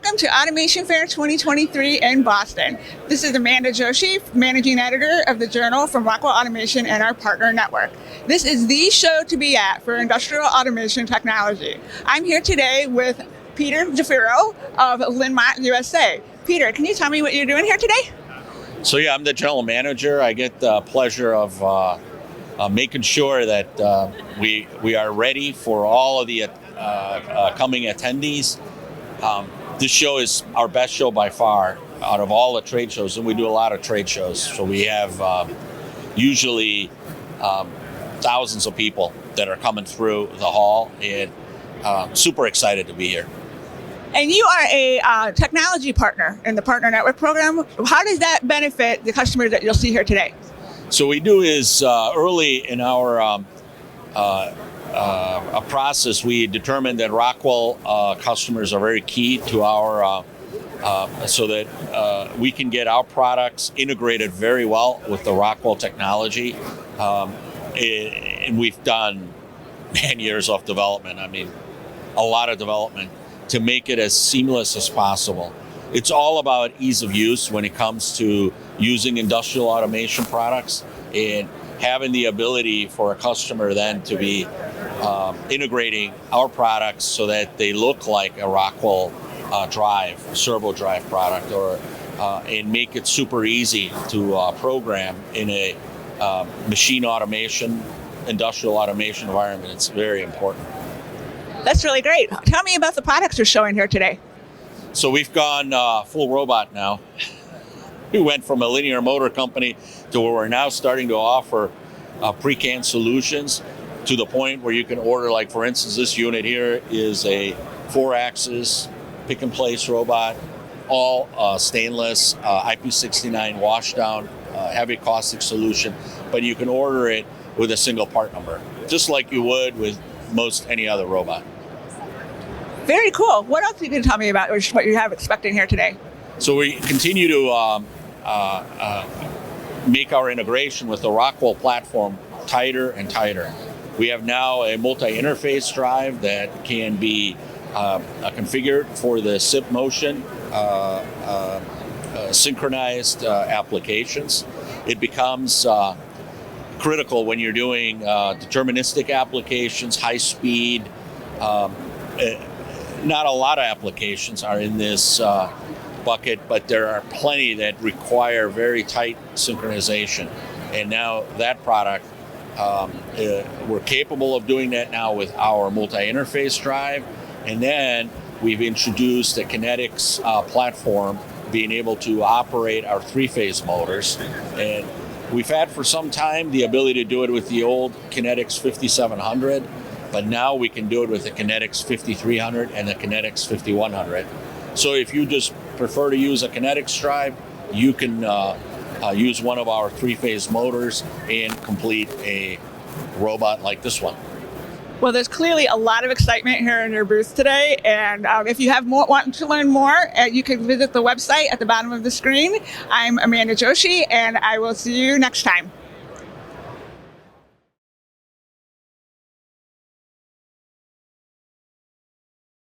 Welcome to Automation Fair 2023 in Boston. This is Amanda Joshi, Managing Editor of the Journal from Rockwell Automation and our partner network. This is the show to be at for industrial automation technology. I'm here today with Peter DeFiro of LinMot USA. Peter, can you tell me what you're doing here today? So yeah, I'm the general manager. I get the pleasure of making sure that we are ready for all of the coming attendees. This show is our best show by far out of all the trade shows, and we do a lot of trade shows. So we have usually thousands of people that are coming through the hall, and super excited to be here. And you are a technology partner in the Partner Network program. How does that benefit the customers that you'll see here today? So what we do is early in our a process, we determined that Rockwell customers are very key to our, so that we can get our products integrated very well with the Rockwell technology. And we've done 10 years of development. I mean, a lot of development to make it as seamless as possible. It's all about ease of use when it comes to using industrial automation products and having the ability for a customer then to be integrating our products so that they look like a Rockwell drive, a servo drive product, or and make it super easy to program in a machine automation, industrial automation environment. It's very important. That's really great. Tell me about the products you're showing here today. So we've gone full robot now. We went from a linear motor company to where we're now starting to offer pre-canned solutions to the point where you can order, like for instance, this unit here is a 4-axis pick and place robot, all stainless, IP69 washdown, heavy caustic solution, but you can order it with a single part number, just like you would with most any other robot. Very cool. What else you can tell me about what you have expecting here today? So we continue to make our integration with the Rockwell platform tighter and tighter. We have now a multi-interface drive that can be configured for the SIP motion, synchronized applications. It becomes critical when you're doing deterministic applications, high speed. Not a lot of applications are in this bucket, but there are plenty that require very tight synchronization. And now that product, we're capable of doing that now with our multi-interface drive. And then we've introduced the Kinetics platform, being able to operate our 3-phase motors. And we've had for some time the ability to do it with the old Kinetics 5700, but now we can do it with the Kinetics 5300 and the Kinetics 5100. So if you just prefer to use a Kinetics drive, you can use one of our 3-phase motors and complete a robot like this one. Well, there's clearly a lot of excitement here in your booth today, and if you have want to learn more, you can visit the website at the bottom of the screen. I'm Amanda Joshi, and I will see you next time.